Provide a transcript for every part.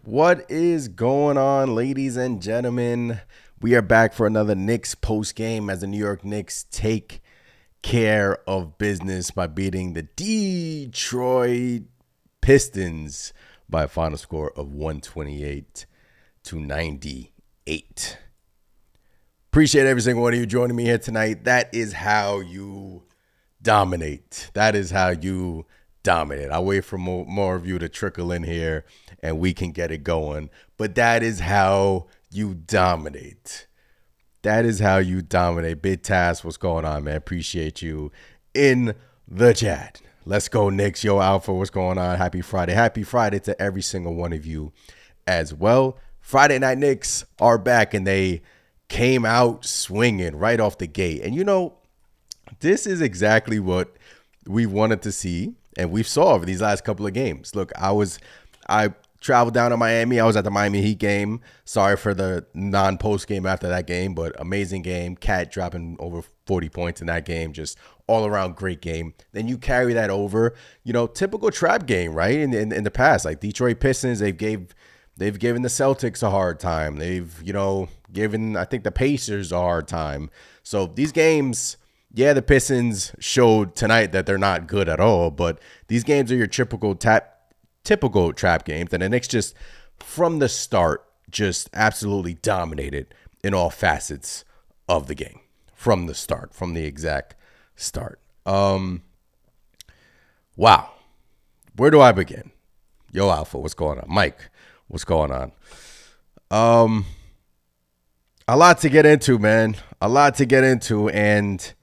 What is going on, ladies and gentlemen? We are back for another Knicks post game as the New York Knicks take care of business by beating the Detroit Pistons by a final score of 128-98. Appreciate every single one of you joining me here tonight. That is how you dominate. That is how you dominate. I'll wait for more of you to trickle in here and we can get it going. But that is how you dominate. That is how you dominate. Big Task, what's going on, man? Appreciate you in the chat. Let's go, Knicks. Yo, Alpha, what's going on? Happy Friday. Happy Friday to every single one of you as well. Friday Night Knicks are back, and they came out swinging right off the gate. And, you know, this is exactly what we wanted to see, and we've saw over these last couple of games. Look, I traveled down to Miami. I was at the Miami Heat game. Sorry for the non-post game after that game, but amazing game. Cat dropping over 40 points in that game. Just all around great game. Then you carry that over, you know, typical trap game, right? In the past, like Detroit Pistons, they've given the Celtics a hard time. They've, you know, given, I think, the Pacers a hard time. So these games, yeah, the Pistons showed tonight that they're not good at all, but these games are your typical trap games, and the Knicks just from the start just absolutely dominated in all facets of the game from the start, from the exact start. Wow, where do I begin? Yo, Alpha, what's going on? Mike, what's going on? A lot to get into, man. A lot to get into, and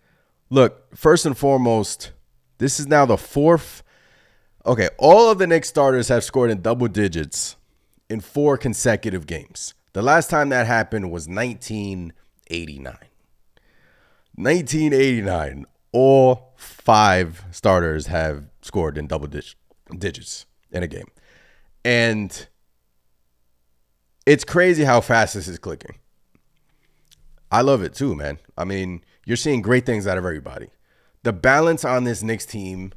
look, first and foremost, this is now the fourth. Okay, all of the Knicks starters have scored in double digits in 4 consecutive games. The last time that happened was 1989. 1989, all 5 starters have scored in double digits in a game. And it's crazy how fast this is clicking. I love it too, man. I mean, you're seeing great things out of everybody. The balance on this Knicks team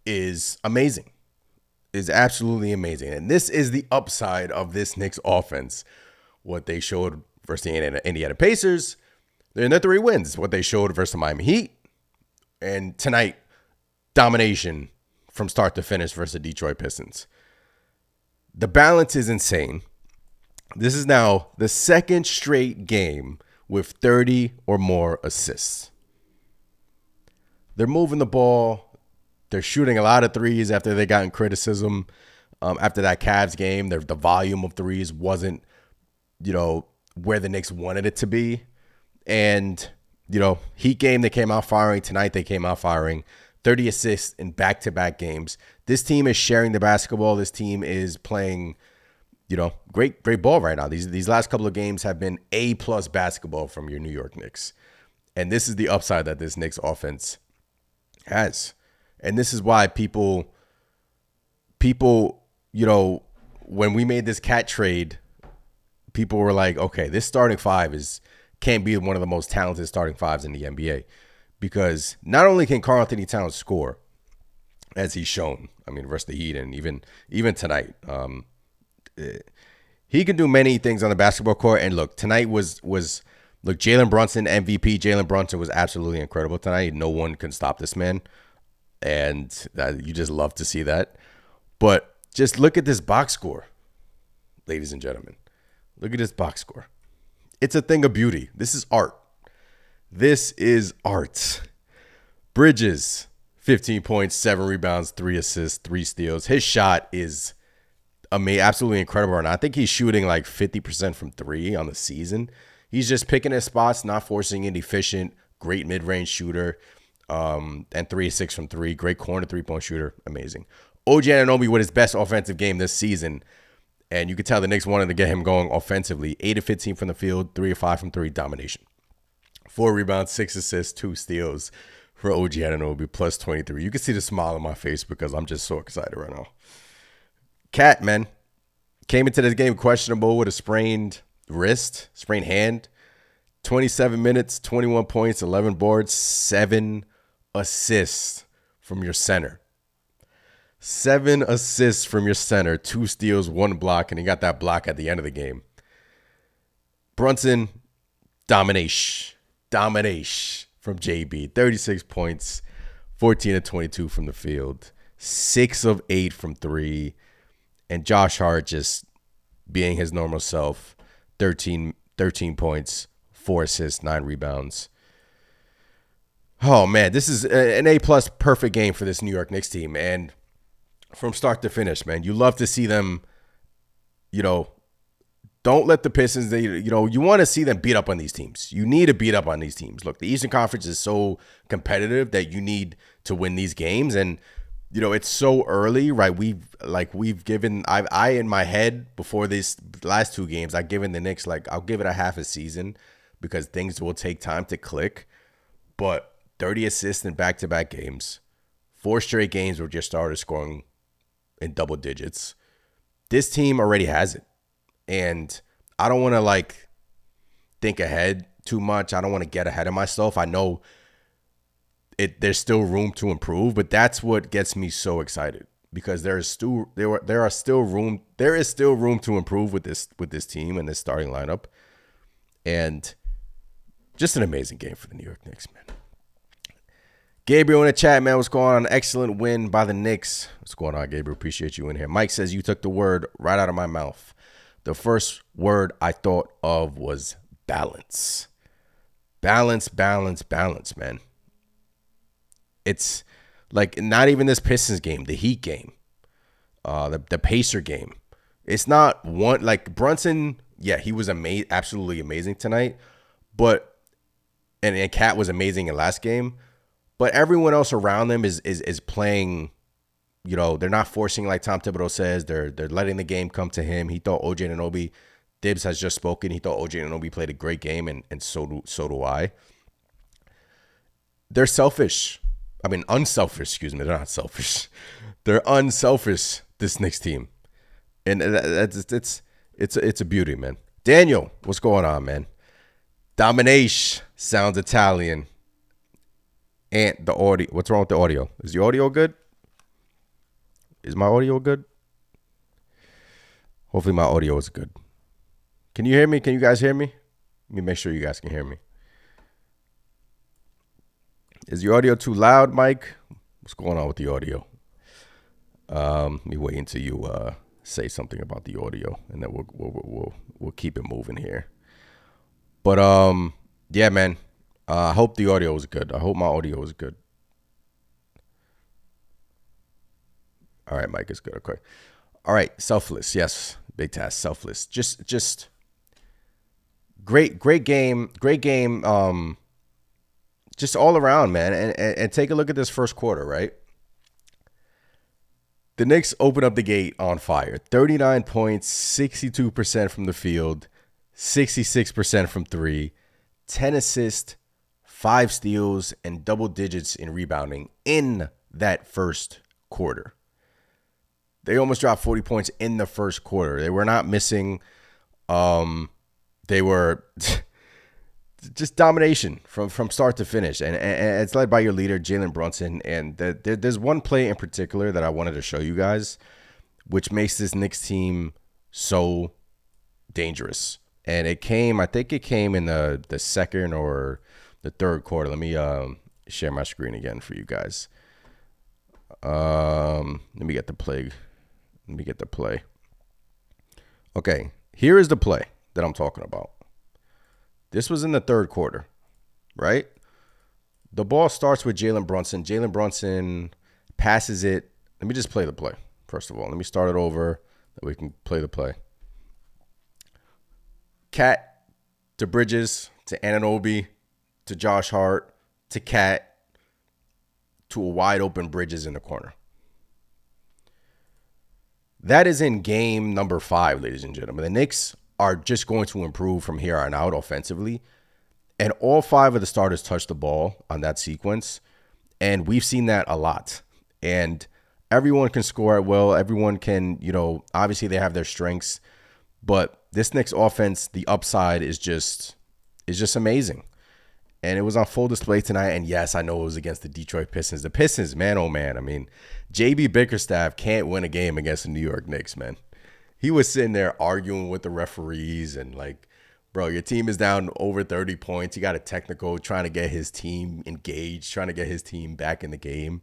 is amazing, is absolutely amazing. And this is the upside of this Knicks offense. What they showed versus the Indiana Pacers, they're in their 3 wins. What they showed versus the Miami Heat, and tonight, domination from start to finish versus the Detroit Pistons. The balance is insane. This is now the second straight game with 30 or more assists. They're moving the ball. They're shooting a lot of threes after they got in criticism. After that Cavs game, the volume of threes wasn't, you know, where the Knicks wanted it to be. And, you know, Heat game, they came out firing. Tonight, they came out firing. 30 assists in back-to-back games. This team is sharing the basketball. This team is playing, you know, great ball right now. These last couple of games have been A+ basketball from your New York Knicks. And this is the upside that this Knicks offense has. And this is why people, you know, when we made this Cat trade, people were like, okay, this starting 5 can't be one of the most talented starting 5s in the NBA. Because not only can Karl-Anthony Towns score, as he's shown, I mean, versus the Heat and even tonight, he can do many things on the basketball court. And look, tonight was look, Jalen Brunson, MVP. Jalen Brunson was absolutely incredible tonight. No one can stop this man. And you just love to see that. But just look at this box score, ladies and gentlemen. Look at this box score. It's a thing of beauty. This is art. This is art. Bridges, 15 points, 7 rebounds, 3 assists, 3 steals. His shot is absolutely incredible right now. I think he's shooting like 50% from 3 on the season. He's just picking his spots, not forcing it, efficient, great mid-range shooter. And 3-6 from 3. Great corner three-point shooter. Amazing. OG Anunoby with his best offensive game this season. And you could tell the Knicks wanted to get him going offensively. 8 of 15 from the field, 3 of 5 from 3. Domination. 4 rebounds, 6 assists, 2 steals for OG Anunoby, plus 23. You can see the smile on my face because I'm just so excited right now. Cat, man, came into this game questionable with a sprained hand. 27 minutes, 21 points, 11 boards, 7 assists from your center. 7 assists from your center, 2 steals, 1 block, and he got that block at the end of the game. Brunson, domination from JB. 36 points, 14 of 22 from the field, 6 of 8 from 3. And Josh Hart just being his normal self, 13 points, 4 assists, 9 rebounds. Oh, man, this is an A-plus perfect game for this New York Knicks team. And from start to finish, man, you love to see them, don't let the Pistons, you want to see them beat up on these teams. You need to beat up on these teams. Look, the Eastern Conference is so competitive that you need to win these games. And, it's so early, right? We've given, I in my head before these last 2 games, I've given the Knicks, I'll give it a half a season because things will take time to click. But 30 assists in back-to-back games, 4 straight games where your starters scoring in double digits. This team already has it. And I don't want to think ahead too much. I don't want to get ahead of myself. I know there's still room to improve, but that's what gets me so excited because there is still room to improve with this team and this starting lineup. And just an amazing game for the New York Knicks, man. Gabriel in the chat, man, what's going on? Excellent win by the Knicks. What's going on, Gabriel? Appreciate you in here. Mike says you took the word right out of my mouth. The first word I thought of was balance. Balance, man. It's not even this Pistons game, the Heat game, the Pacer game. It's not one, Brunson, yeah, he was absolutely amazing tonight, but, and Cat was amazing in last game, but everyone else around them is playing. They're not forcing like Tom Thibodeau says. They're letting the game come to him. He thought OG Anunoby, Dibs has just spoken. He thought OG Anunoby played a great game, and so do I. They're selfish. I mean, unselfish. Excuse me. They're not selfish. They're unselfish. This Knicks team, and it's a beauty, man. Daniel, what's going on, man? Domination sounds Italian. And the audio. What's wrong with the audio? Is the audio good? Is my audio good? Hopefully my audio is good. Can you hear me? Can you guys hear me? Let me make sure you guys can hear me. Is the audio too loud, Mike? What's going on with the audio? Let me wait until you say something about the audio, and then we'll keep it moving here. But yeah, man. I hope the audio is good. I hope my audio is good. All right, Mike is good. Okay. All right, selfless. Yes, big task. Selfless. Just great game. Great game. Just all around, man. And take a look at this first quarter, right? The Knicks open up the gate on fire. 39 points, 62% from the field, 66% from 3, 10 assists, 5 steals, and double digits in rebounding in that first quarter. They almost dropped 40 points in the first quarter. They were not missing. They were just domination from start to finish. And it's led by your leader, Jalen Brunson. And there's one play in particular that I wanted to show you guys, which makes this Knicks team so dangerous. And I think it came in the second or the third quarter. Let me share my screen again for you guys. Let me get the play. Okay, here is the play that I'm talking about. This was in the third quarter, right? The ball starts with Jalen Brunson. Jalen Brunson passes it. Let me just play the play, first of all. Let me start it over that we can play the play. Cat to Bridges to Anunoby to Josh Hart to Cat to a wide open Bridges in the corner. That is in game number 5, ladies and gentlemen. The Knicks are just going to improve from here on out offensively. And all 5 of the starters touched the ball on that sequence. And we've seen that a lot. And everyone can score at will. Everyone can, obviously they have their strengths. But this Knicks offense, the upside is just amazing. And it was on full display tonight. And yes, I know it was against the Detroit Pistons. The Pistons, man, oh man. I mean, JB Bickerstaff can't win a game against the New York Knicks, man. He was sitting there arguing with the referees and like, bro, your team is down over 30 points. You got a technical trying to get his team engaged, trying to get his team back in the game.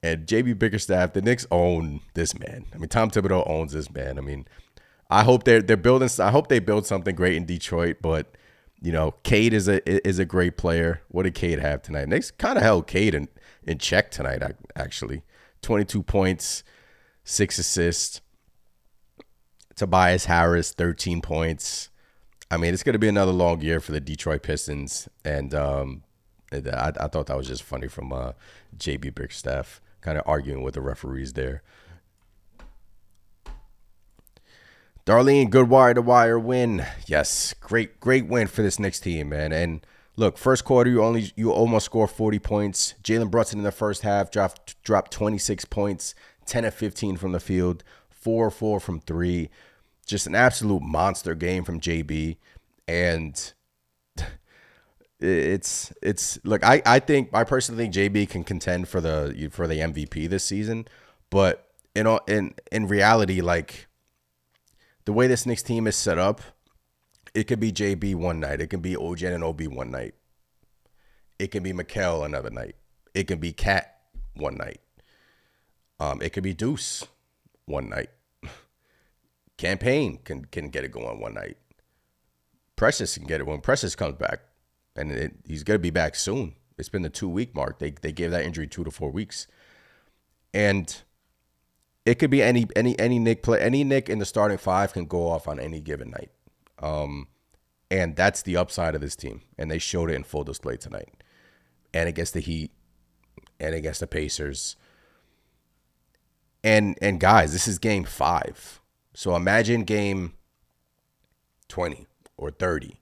And JB Bickerstaff, the Knicks own this man. I mean, Tom Thibodeau owns this man. I mean, I hope they're building. I hope they build something great in Detroit. But Cade is a great player. What did Cade have tonight? Knicks kind of held Cade in check tonight. Actually, 22 points, 6 assists. Tobias Harris, 13 points. I mean, it's going to be another long year for the Detroit Pistons. And I thought that was just funny from JB Bickerstaff kind of arguing with the referees there. Darlene, good wire-to-wire win. Yes, great win for this Knicks team, man. And look, first quarter, you almost scored 40 points. Jalen Brunson in the first half dropped 26 points, 10 of 15 from the field, 4-4 from 3. Just an absolute monster game from JB. And it's look, I personally think JB can contend for the MVP this season, but in reality, like the way this Knicks team is set up, it could be JB one night, it can be OG Anunoby one night, it can be Mikal another night, it can be Cat one night, it could be Deuce one night. Campaign can get it going one night. Precious can get it when Precious comes back, and he's going to be back soon. It's been the 2-week mark. They gave that injury 2 to 4 weeks, and it could be any Knick play. Any Knick in the starting 5 can go off on any given night, and that's the upside of this team. And they showed it in full display tonight, and against the Heat, and against the Pacers. And guys, this is game 5. So imagine game 20 or 30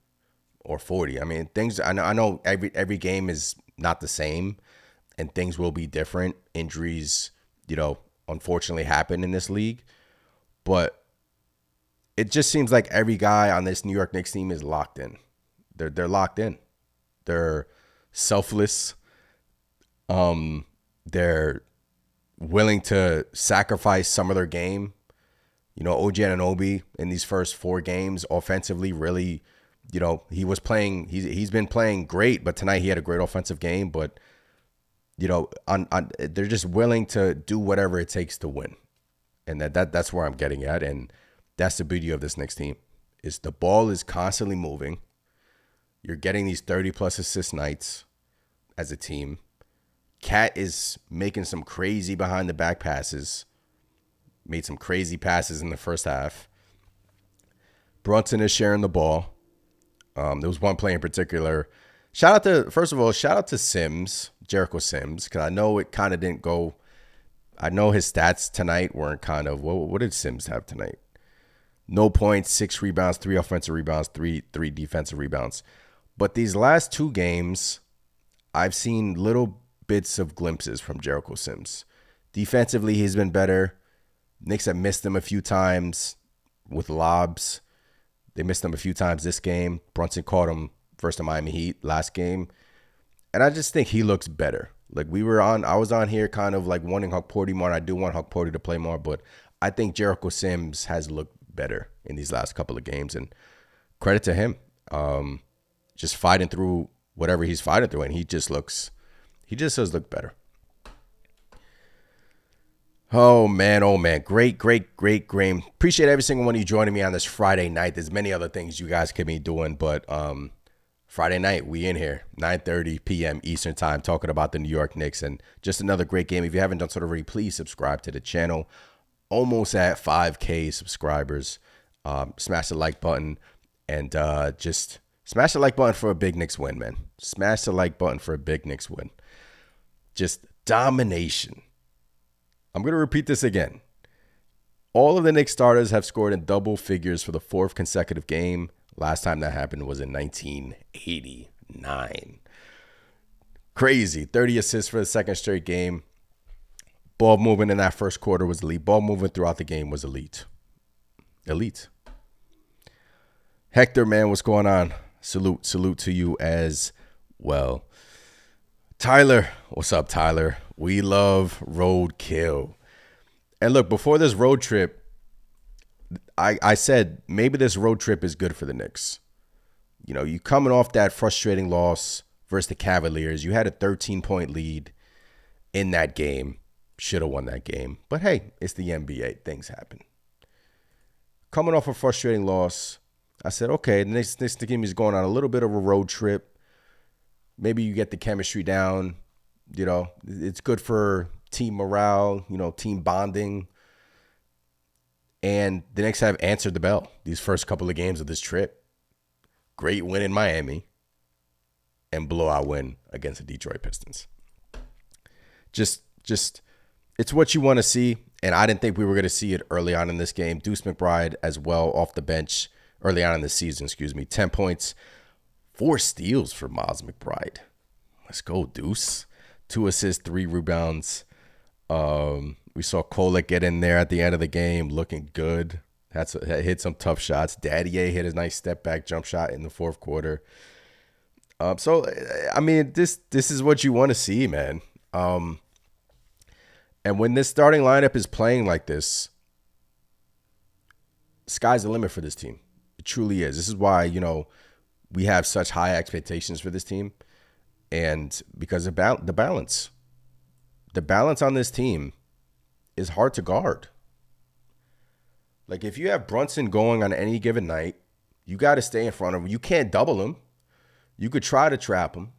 or 40. I mean, I know every game is not the same and things will be different. Injuries, unfortunately happen in this league. But it just seems like every guy on this New York Knicks team is locked in. They're locked in. They're selfless. They're willing to sacrifice some of their game. OG Anunoby in these first 4 games offensively really, he's been playing great, but tonight he had a great offensive game. But, they're just willing to do whatever it takes to win. And that's where I'm getting at. And that's the beauty of this Knicks team is the ball is constantly moving. You're getting these 30-plus assist nights as a team. Cat is making some crazy behind-the-back passes. Made some crazy passes in the first half. Brunson is sharing the ball. There was one play in particular. Shout out to Sims, Jericho Sims, because I know it kind of didn't go. I know his stats tonight weren't kind of, what did Sims have tonight? No points, 6 rebounds, 3 offensive rebounds, 3 defensive rebounds. But these last 2 games, I've seen little bits of glimpses from Jericho Sims. Defensively, he's been better. Knicks have missed him a few times with lobs. They missed him a few times this game. Brunson caught him versus the Miami Heat last game. And I just think he looks better. Like I was on here kind of like wanting Huck Porty more. And I do want Huck Porty to play more, but I think Jericho Sims has looked better in these last couple of games. And credit to him. Just fighting through whatever he's fighting through. And he just does look better. Oh, man. Great game. Appreciate every single one of you joining me on this Friday night. There's many other things you guys could be doing, but Friday night, we in here, 9:30 p.m. Eastern time, talking about the New York Knicks, and just another great game. If you haven't done so already, please subscribe to the channel. Almost at 5K subscribers. Smash the like button, and just smash the like button for a big Knicks win, man. Smash the like button for a big Knicks win. Just domination. I'm going to repeat this again. All of the Knicks starters have scored in double figures for the 4th consecutive game. Last time that happened was in 1980. 9. Crazy. 30 assists for the second straight game. Ball movement in that first quarter was elite. Ball movement throughout the game was elite. Elite. Hector, man, what's going on? Salute to you as well. Tyler, what's up, Tyler? We love roadkill. And look, before this road trip, I said maybe this road trip is good for the Knicks. You know, you coming off that frustrating loss versus the Cavaliers. You had a 13-point lead in that game. Should have won that game. But hey, it's the NBA. Things happen. Coming off a frustrating loss, I said, okay, the next game is going on a little bit of a road trip. Maybe you get the chemistry down. You know, it's good for team morale, you know, team bonding. And the Knicks have answered the bell these first couple of games of this trip. Great win in Miami and blowout win against the Detroit Pistons. Just it's what you want to see. And I didn't think we were going to see it early on in this game. Deuce McBride as well off the bench early on in the season, 10 points, 4 steals for Miles McBride. Let's go, Deuce. 2 assists, 3 rebounds. We saw Kolek get in there at the end of the game looking good. Hit some tough shots. Daddy A hit a nice step back jump shot in the fourth quarter. So, I mean, this is what you want to see, man. And when this starting lineup is playing like this, sky's the limit for this team. It truly is. This is why, you know, we have such high expectations for this team. And because of the balance. The balance on this team is hard to guard. Like, if you have Brunson going on any given night, you got to stay in front of him. You can't double him. You could try to trap him.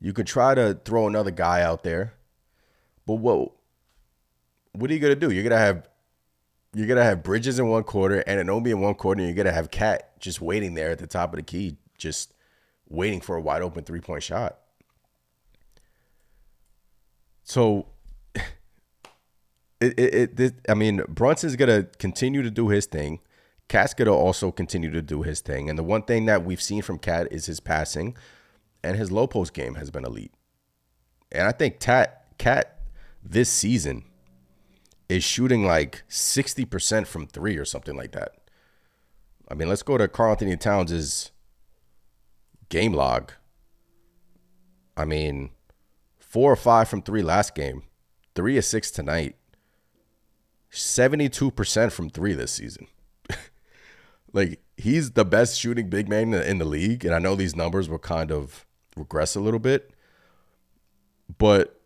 You could try to throw another guy out there. But what are you gonna do? You're gonna have Bridges in one quarter and Anunoby in one quarter, and you're gonna have Cat just waiting there at the top of the key, just waiting for a wide open 3-point shot. So, I mean, Brunson's gonna continue to do his thing. Cat's gonna also continue to do his thing, and the one thing that we've seen from Cat is his passing, and his low post game has been elite. And I think Cat this season is shooting like 60% from 3 or something like that. I mean, let's go to Karl-Anthony Towns' game log. I mean, 4 or 5 from 3 last game, 3 of 6 tonight, 72% from 3 this season. Like, he's the best shooting big man in the league, and I know these numbers will kind of regress a little bit, but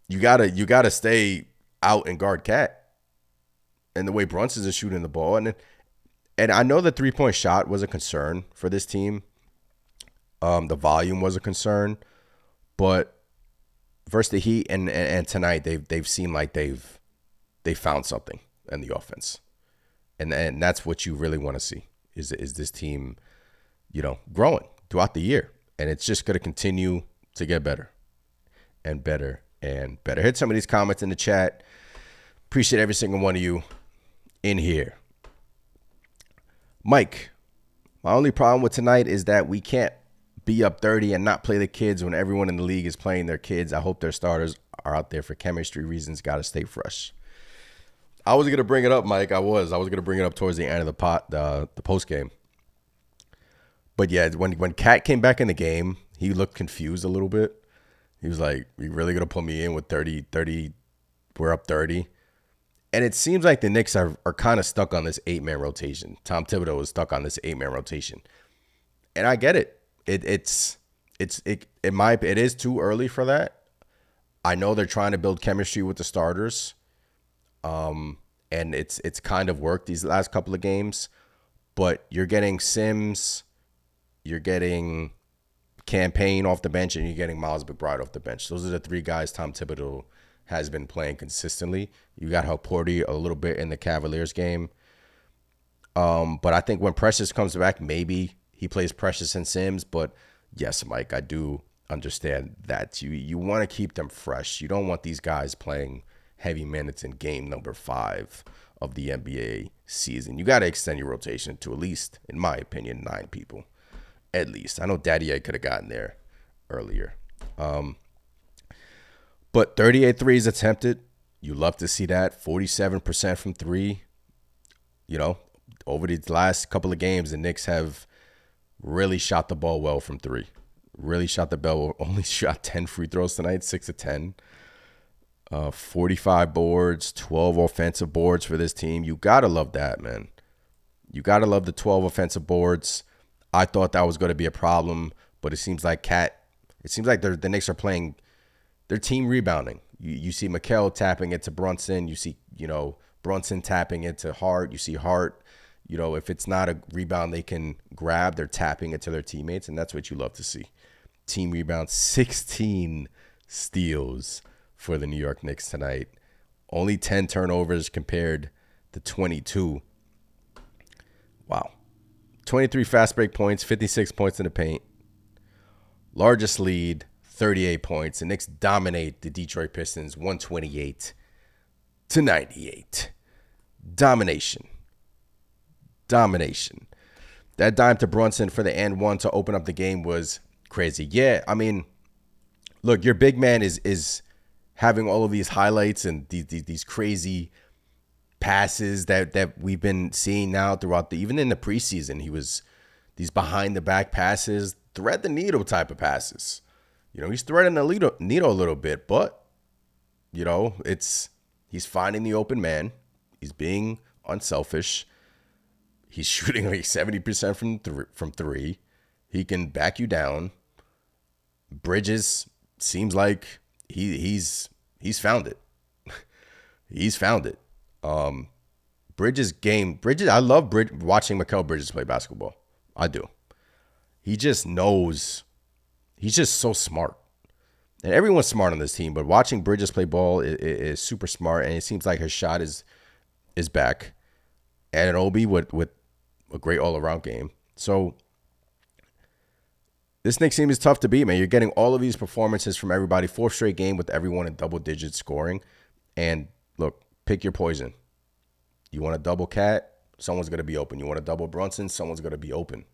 you gotta stay out and guard Cat. And the way Brunson is shooting the ball, and I know the 3-point shot was a concern for this team. The volume was a concern, but versus the Heat and tonight, they've seemed like they found something in the offense, and that's what you really want to see is this team, you know, growing throughout the year, and it's just going to continue to get better and better and better. Hit some of these comments in the chat. Appreciate every single one of you in here. Mike, my only problem with tonight is that we can't be up 30 and not play the kids when everyone in the league is playing their kids. I hope their starters are out there for chemistry reasons. Got to stay fresh. I was going to bring it up, Mike. I was going to bring it up towards the end of the post game. But yeah, when Cat came back in the game, he looked confused a little bit. He was like, "You really going to put me in with 30? We're up 30." And it seems like the Knicks are kind of stuck on this 8-man rotation. Tom Thibodeau is stuck on this 8-man rotation. And I get it. It is too early for that. I know they're trying to build chemistry with the starters. And it's kind of worked these last couple of games. But you're getting Sims, you're getting Campaign off the bench, and you're getting Miles McBride off the bench. Those are the 3 guys Tom Thibodeau has been playing consistently. You got Halporti a little bit in the Cavaliers game. But I think when Precious comes back, maybe he plays Precious and Sims. But yes, Mike, I do understand that. You want to keep them fresh. You don't want these guys playing heavy minutes in game number 5 of the NBA season. You got to extend your rotation to at least, in my opinion, 9 people. At least. I know Daddy A could have gotten there earlier. But 38 threes attempted. You love to see that. 47% from three. You know, over these last couple of games, the Knicks have really shot the ball well from three. Really shot the ball. Only shot 10 free throws tonight, 6 of 10. 45 boards, 12 offensive boards for this team. You got to love that, man. You got to love the 12 offensive boards. I thought that was going to be a problem, but it seems like the Knicks are playing, their team rebounding. You see Mikal tapping it to Brunson. You see, Brunson tapping it to Hart. You see Hart, if it's not a rebound they can grab, they're tapping it to their teammates, and that's what you love to see. Team rebound, 16 steals for the New York Knicks tonight. Only 10 turnovers compared to 22. Wow. 23 fast break points, 56 points in the paint. Largest lead, 38 points. The Knicks dominate the Detroit Pistons 128-98. Domination. That dime to Brunson for the and one to open up the game was crazy. Yeah, I mean, look, your big man is having all of these highlights and these crazy passes that we've been seeing now throughout even in the preseason. He was these behind the back passes, thread the needle type of passes. He's threading the needle a little bit, but he's finding the open man. He's being unselfish. He's shooting like 70% from three. He can back you down. Bridges seems like he's found it. He's found it. Bridges, I love watching Mikal Bridges play basketball. I do. He just knows. He's just so smart. And everyone's smart on this team, but watching Bridges play ball is super smart, and it seems like his shot is back. And Obi with a great all-around game. So this Knicks team is tough to beat, man. You're getting all of these performances from everybody. 4th straight game with everyone in double-digit scoring. And look, pick your poison. You want a double Cat? Someone's going to be open. You want a double Brunson? Someone's going to be open.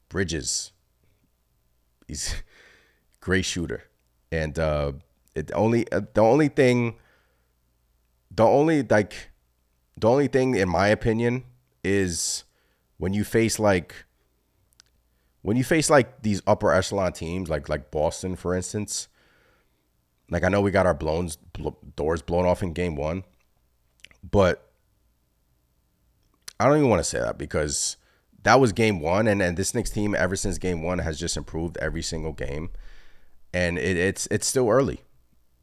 Bridges, he's a great shooter. And the only thing in my opinion is when you face these upper echelon teams like Boston, for instance. Like, I know we got our doors blown off in game 1, but I don't even want to say that because that was game 1, and this Knicks team ever since game 1 has just improved every single game, and it's still early.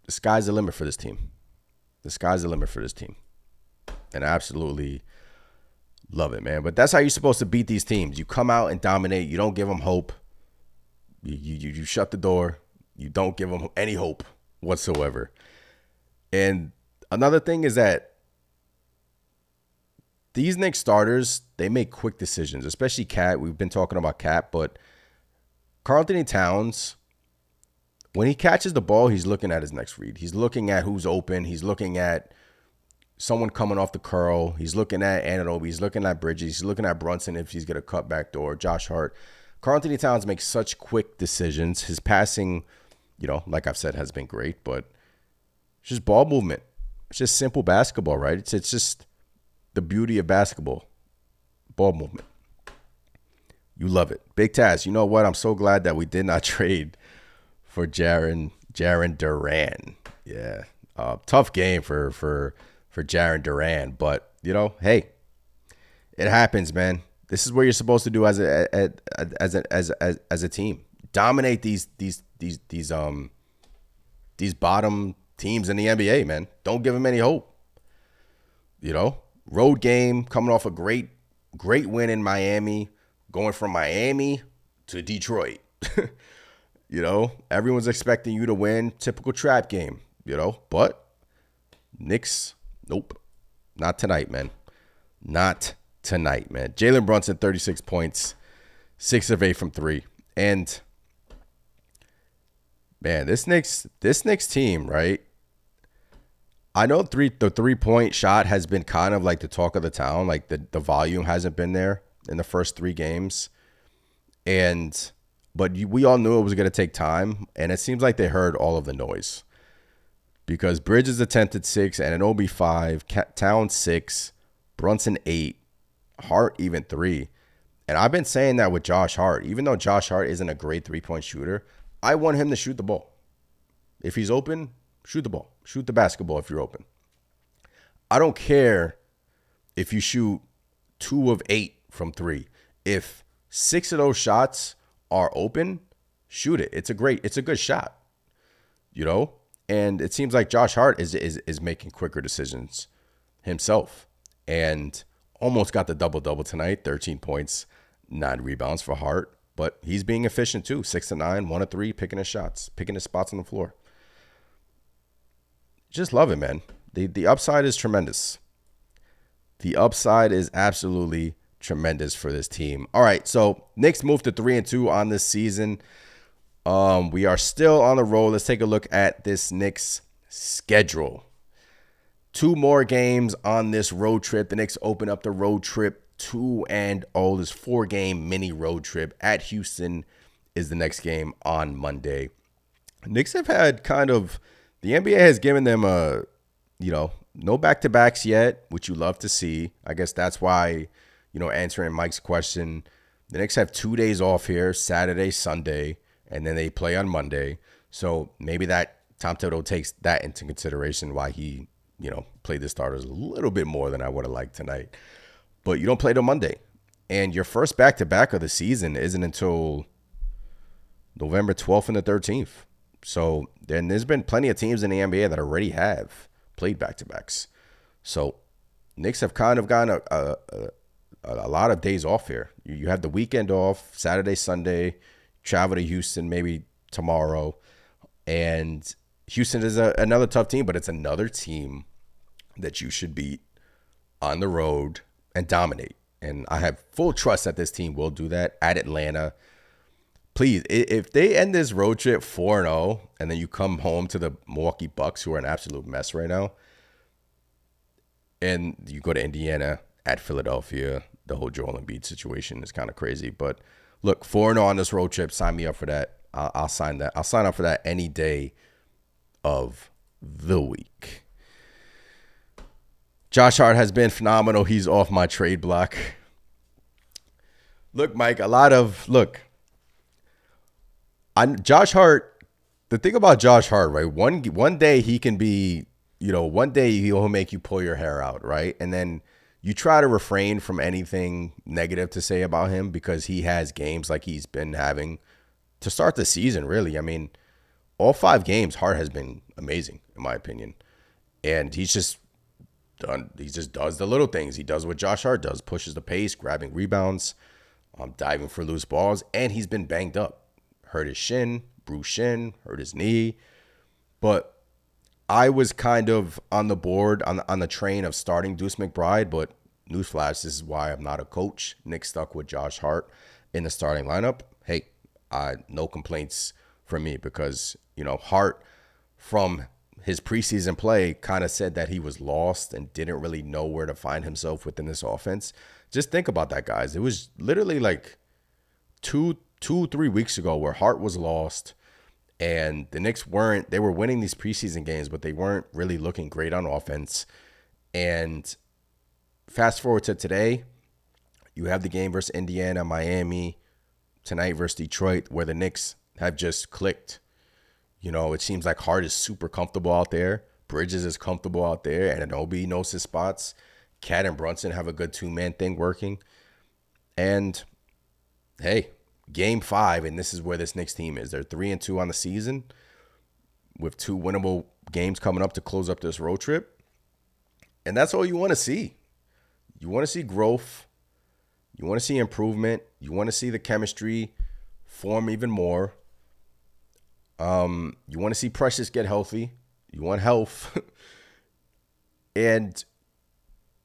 The sky's the limit for this team. And I absolutely love it, man. But that's how you're supposed to beat these teams. You come out and dominate. You don't give them hope. You shut the door. You don't give them any hope whatsoever. And another thing is that these Knicks starters, they make quick decisions, especially Cat. We've been talking about Cat, but Karl-Anthony Towns, when he catches the ball, he's looking at his next read. He's looking at who's open. He's looking at someone coming off the curl. He's looking at Anunoby. He's looking at Bridges. He's looking at Brunson if he's going to cut back door. Josh Hart. Karl-Anthony Towns makes such quick decisions. His passing, like I've said, has been great, but it's just ball movement. It's just simple basketball, right? It's just the beauty of basketball. Ball movement. You love it. Big Taz, you know what? I'm so glad that we did not trade for Jaren Duran. Yeah. Tough game for Jaren Duran, but hey, it happens, man. This is what you're supposed to do as a team. Dominate these bottom teams in the NBA, man. Don't give them any hope. Road game, coming off a great win in Miami, going from Miami to Detroit. Everyone's expecting you to win. Typical trap game, but Knicks, nope. Not tonight, man. Not tonight, man. Jalen Brunson, 36 points, 6 of 8 from 3. And, man, this Knicks team, right? I know the three-point shot has been kind of like the talk of the town. Like, the volume hasn't been there in the first 3 games. But we all knew it was going to take time, and it seems like they heard all of the noise because Bridges attempted 6, Anunoby 5, Towns 6, Brunson 8, Hart even 3. And I've been saying that with Josh Hart. Even though Josh Hart isn't a great three-point shooter, I want him to shoot the ball. If he's open, shoot the ball. Shoot the basketball if you're open. I don't care if you shoot 2 of 8 from 3. If 6 of those shots are open, shoot it. It's a good shot, And it seems like Josh Hart is making quicker decisions himself, and almost got the double-double tonight. 13 points, 9 rebounds for Hart, but he's being efficient too. 6 of 9, 1 of 3, picking his shots, picking his spots on the floor. Just love it, man. The upside is tremendous. The upside is absolutely tremendous for this team. All right, so Knicks moved to 3-2 on this season. We are still on the road. Let's take a look at this Knicks schedule. 2 more games on this road trip. The Knicks open up the road trip 2-0. This 4-game mini road trip at Houston is the next game on Monday. Knicks have had the NBA has given them no back-to-backs yet, which you love to see. I guess that's why, answering Mike's question, the Knicks have 2 days off here, Saturday, Sunday, and then they play on Monday. So maybe that Tom Thibodeau takes that into consideration why he, played the starters a little bit more than I would have liked tonight. But you don't play till Monday. And your first back-to-back of the season isn't until November 12th and the 13th. So then there's been plenty of teams in the NBA that already have played back-to-backs. So Knicks have kind of gotten a lot of days off here. You have the weekend off, Saturday, Sunday, travel to Houston maybe tomorrow. And Houston is another tough team, but it's another team that you should beat on the road and dominate. And I have full trust that this team will do that at Atlanta. Please, if they end this road trip 4-0 and then you come home to the Milwaukee Bucks, who are an absolute mess right now, and you go to Indiana, at Philadelphia, the whole Joel Embiid situation is kind of crazy. But look, 4-0 on this road trip, sign me up for that. I'll sign that. I'll sign up for that any day of the week. Josh Hart has been phenomenal. He's off my trade block. Look, Mike, Josh Hart, the thing about Josh Hart, right? One day he can be, one day he'll make you pull your hair out, right? And then you try to refrain from anything negative to say about him because he has games like he's been having to start the season, really. I mean, all 5 games, Hart has been amazing, in my opinion. And he just does the little things. He does what Josh Hart does, pushes the pace, grabbing rebounds, diving for loose balls, and he's been banged up. Hurt his shin, bruised shin, hurt his knee. But I was kind of on the board, on the train of starting Deuce McBride, but newsflash, this is why I'm not a coach. Nick stuck with Josh Hart in the starting lineup. Hey, no complaints from me because, Hart from his preseason play kind of said that he was lost and didn't really know where to find himself within this offense. Just think about that, guys. It was literally like 2-3 weeks ago where Hart was lost and the Knicks they were winning these preseason games, but they weren't really looking great on offense. And fast forward to today, you have the game versus Indiana, Miami, tonight versus Detroit, where the Knicks have just clicked. It seems like Hart is super comfortable out there. Bridges is comfortable out there. And Anunoby knows his spots. Cat and Brunson have a good 2-man thing working. And, hey, Game 5, and this is where this Knicks team is. They're 3-2 on the season with 2 winnable games coming up to close up this road trip. And that's all you want to see. You want to see growth. You want to see improvement. You want to see the chemistry form even more. You want to see Precious get healthy. You want health. And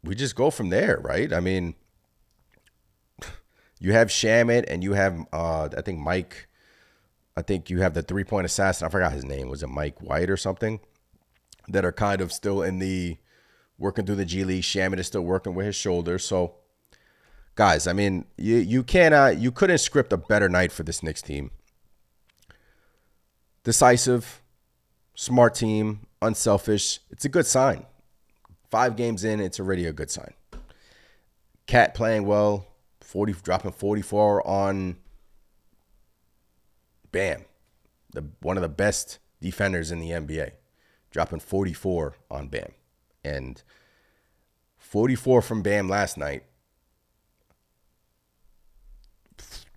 we just go from there, right? I mean, you have Shamit and you have, I think Mike. I think you have the 3-point assassin. I forgot his name. Was it Mike White or something? That are kind of still working through the G League. Shamit is still working with his shoulder. So, Guys, I mean, you cannot, you couldn't script a better night for this Knicks team. Decisive, smart team, unselfish. It's a good sign. 5 games in, it's already a good sign. Cat playing well, dropping 44 on Bam, one of the best defenders in the NBA, dropping 44 on Bam. And 44 from Bam last night.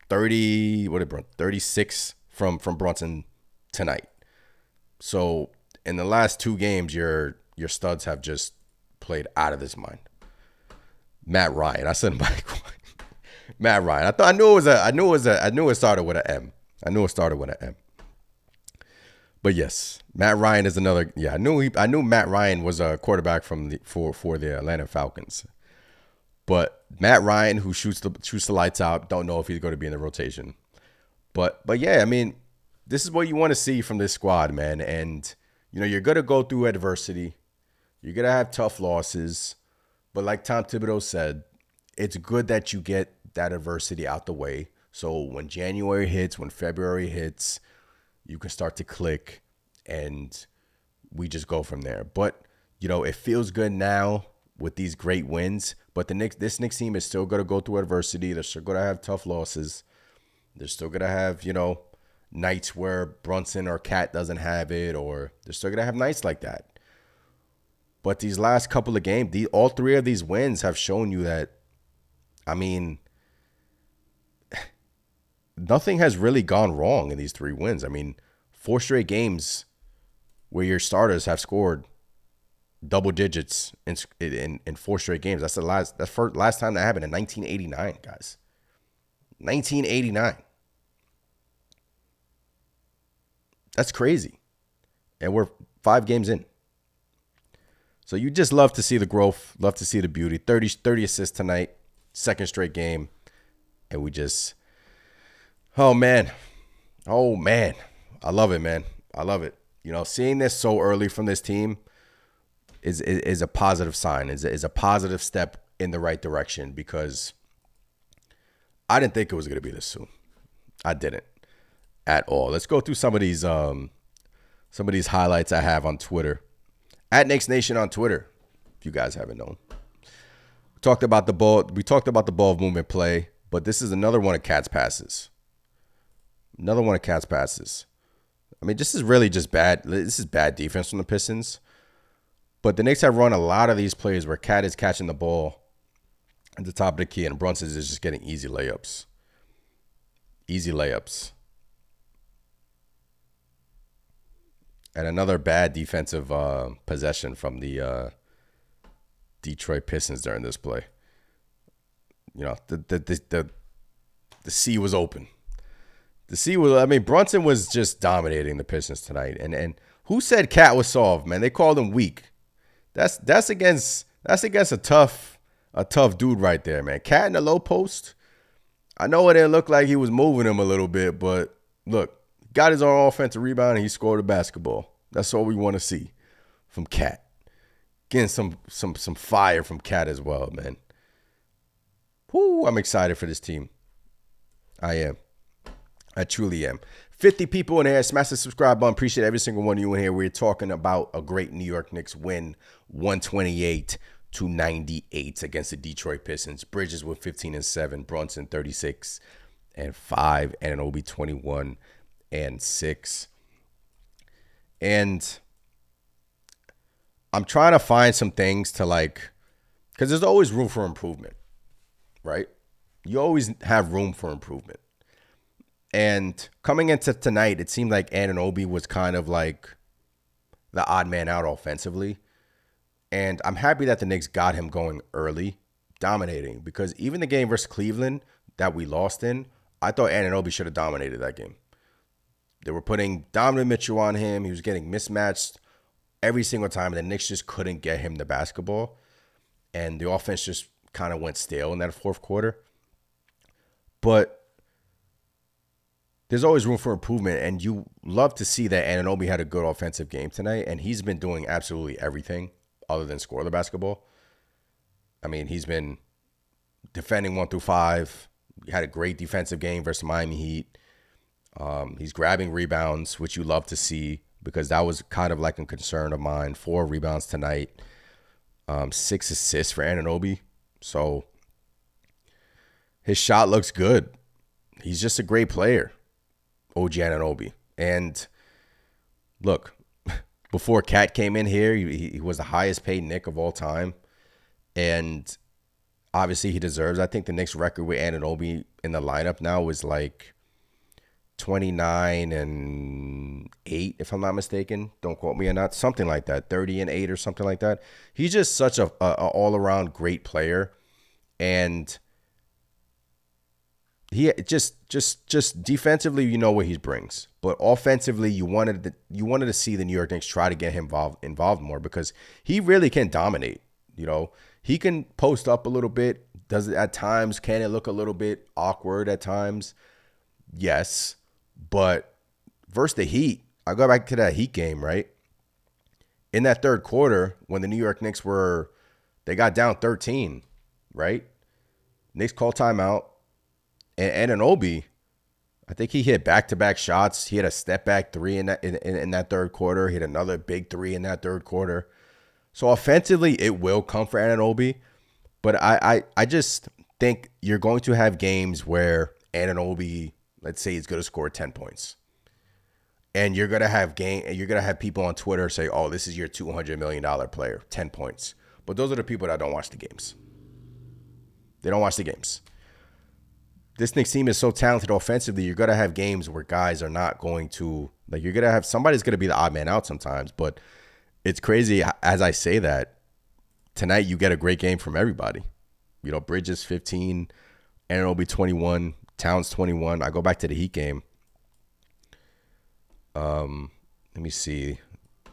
36 from Brunson tonight. So in the last 2 games, your studs have just played out of this mind. Matt Ryan. I said Matt Ryan. I knew it started with an M. I knew it started with an M. But yes, Matt Ryan is another. Yeah, I knew Matt Ryan was a quarterback for the Atlanta Falcons. But Matt Ryan, who shoots the lights out, don't know if he's going to be in the rotation. But yeah, I mean, this is what you want to see from this squad, man. And you're going to go through adversity. You're going to have tough losses. But like Tom Thibodeau said, it's good that you get that adversity out the way. So when January hits, when February hits, you can start to click and we just go from there. But, it feels good now with these great wins. But this Knicks team is still going to go through adversity. They're still going to have tough losses. They're still going to have, nights where Brunson or Cat doesn't have it, or they're still going to have nights like that. But these last couple of games, all 3 of these wins have shown you that, I mean, nothing has really gone wrong in these 3 wins. I mean, 4 straight games where your starters have scored double digits in 4 straight games. That's the last time that happened in 1989, guys. 1989. That's crazy. And we're 5 games in. So you just love to see the growth, love to see the beauty. 30 assists tonight, 2nd straight game. And we just, oh man. I love it, man. I love it. Seeing this so early from this team is a positive sign, is a positive step in the right direction, because I didn't think it was going to be this soon. I didn't at all. Let's go through some of these highlights I have on Twitter. At Knicks Nation on Twitter, if you guys haven't known. We talked about the ball movement play, but this is another one of Cat's passes. I mean, this is really just bad. This is bad defense from the Pistons. But the Knicks have run a lot of these plays where Cat is catching the ball at the top of the key and Brunson is just getting easy layups. And another bad defensive possession from the Detroit Pistons during this play. The C was open. Brunson was just dominating the Pistons tonight. And who said Cat was soft, man? They called him weak. That's against a tough dude right there, man. Cat in the low post. I know it didn't look like he was moving him a little bit, but look, got his own offensive rebound and he scored a basketball. That's all we want to see from Cat. Getting some fire from Cat as well, man. Whoo, I'm excited for this team. I am. I truly am. 50 people in here. Smash the subscribe button. Appreciate every single one of you in here. We're talking about a great New York Knicks win, 128-98 against the Detroit Pistons. Bridges with 15-7, Brunson 36-5, and Obi 21-6. And I'm trying to find some things to because there's always room for improvement, right? You always have room for improvement. And coming into tonight, it seemed like Anunoby was kind of like the odd man out offensively. And I'm happy that the Knicks got him going early, dominating. Because even the game versus Cleveland that we lost in, I thought Anunoby should have dominated that game. They were putting Donovan Mitchell on him. He was getting mismatched every single time. And the Knicks just couldn't get him the basketball. And the offense just kind of went stale in that 4th quarter. But there's always room for improvement, and you love to see that Anunoby had a good offensive game tonight, and he's been doing absolutely everything other than score the basketball. I mean, he's been defending 1 through 5. He had a great defensive game versus Miami Heat. He's grabbing rebounds, which you love to see because that was kind of like a concern of mine. 4 rebounds tonight, 6 assists for Anunoby. So his shot looks good. He's just a great player, OG Anunoby. And look, before Cat came in here, he was the highest paid Knick of all time. And obviously he deserves. I think the Knicks record with Anunoby in the lineup now is like 29-8, if I'm not mistaken. Don't quote me on that. Something like that. 30-8 or something like that. He's just such a all-around great player. And he just defensively, you know what he brings. But offensively, you wanted to see the New York Knicks try to get him involved more because he really can dominate. You know, he can post up a little bit. Does it at times? Can it look a little bit awkward at times? Yes. But versus the Heat, I go back to that Heat game, right? In that third quarter, when the New York Knicks they got down 13, right? Knicks called timeout. And Anunoby, I think he hit back-to-back shots. He had a step-back 3 in that third quarter. He had another big 3 in that third quarter. So offensively, it will come for Anunoby. But I just think you're going to have games where Anunoby, let's say, is going to score 10 points. And you're gonna have people on Twitter say, "Oh, this is your $200 million player, 10 points." But those are the people that don't watch the games. They don't watch the games. This Knicks team is so talented offensively. You're gonna have games where guys are not going to you're gonna have somebody's gonna be the odd man out sometimes. But it's crazy as I say that. Tonight you get a great game from everybody. You know, Bridges 15, Anunoby 21, Towns 21. I go back to the Heat game. Let me see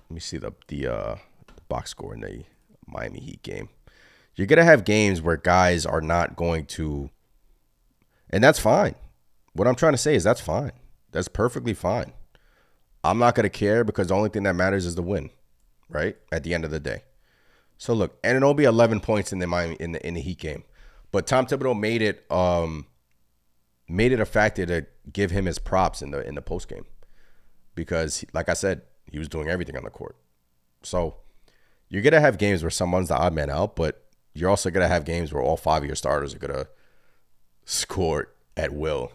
the box score in the Miami Heat game. You're gonna have games where guys are not going to, and that's fine. What I'm trying to say is that's fine. That's perfectly fine. I'm not gonna care because the only thing that matters is the win, right? At the end of the day. So look, Anunoby 11 points in the Heat game, but Tom Thibodeau made it a factor to give him his props in the post game. Because, like I said, he was doing everything on the court. So you're going to have games where someone's the odd man out, but you're also going to have games where all 5 of your starters are going to score at will.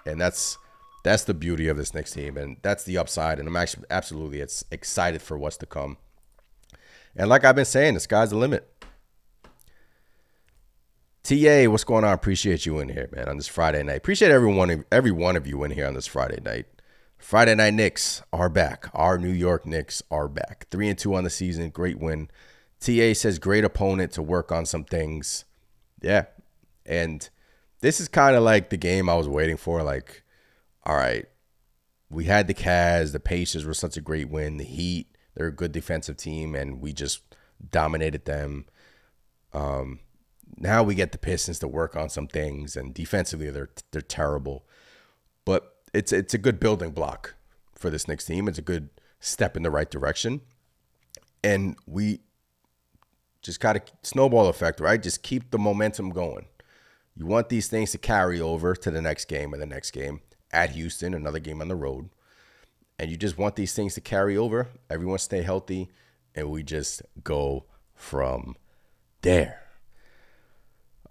And that's the beauty of this Knicks team, and that's the upside. And I'm actually absolutely excited for what's to come. And like I've been saying, the sky's the limit. TA, what's going on? Appreciate you in here, man, on this Friday night. Appreciate every one of you in here on this Friday night. Friday Night Knicks are back. Our New York Knicks are back. 3-2 on the season. Great win. TA says great opponent to work on some things. Yeah. And this is kind of like the game I was waiting for. Like, all right, we had the Cavs. The Pacers were such a great win. The Heat, they're a good defensive team, and we just dominated them. Now we get the Pistons to work on some things, and defensively they're terrible. But it's a good building block for this Knicks team. It's a good step in the right direction. And we just got a snowball effect, right? Just keep the momentum going. You want these things to carry over to the next game and the next game at Houston, another game on the road. And you just want these things to carry over. Everyone stay healthy, and we just go from there.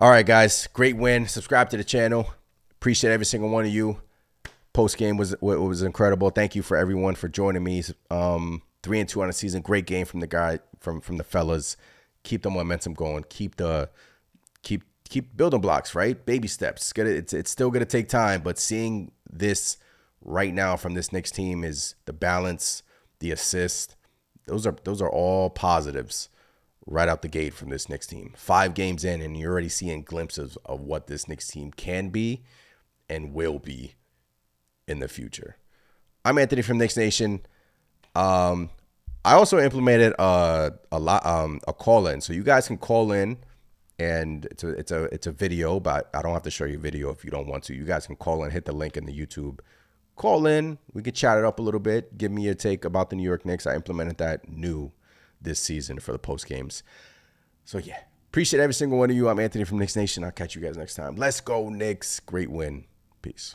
All right, guys. Great win. Subscribe to the channel. Appreciate every single one of you. Postgame was incredible. Thank you for everyone for joining me. 3-2 on the season. Great game from the guy from the fellas. Keep the momentum going. Keep building blocks, right? Baby steps. It's still gonna take time, but seeing this right now from this Knicks team is the balance, the assist. Those are all positives right out the gate from this Knicks team. 5 games in, and you're already seeing glimpses of what this Knicks team can be and will be in the future. I'm Anthony from Knicks Nation. I also implemented a call-in, so you guys can call in, and it's a video, but I don't have to show you a video if you don't want to. You guys can call in, hit the link in the YouTube. Call in. We could chat it up a little bit. Give me your take about the New York Knicks. I implemented that new this season for the post games. So yeah, Appreciate every single one of you. I'm Anthony from Knicks Nation. I'll catch you guys next time. Let's go, Knicks. Great win. Peace.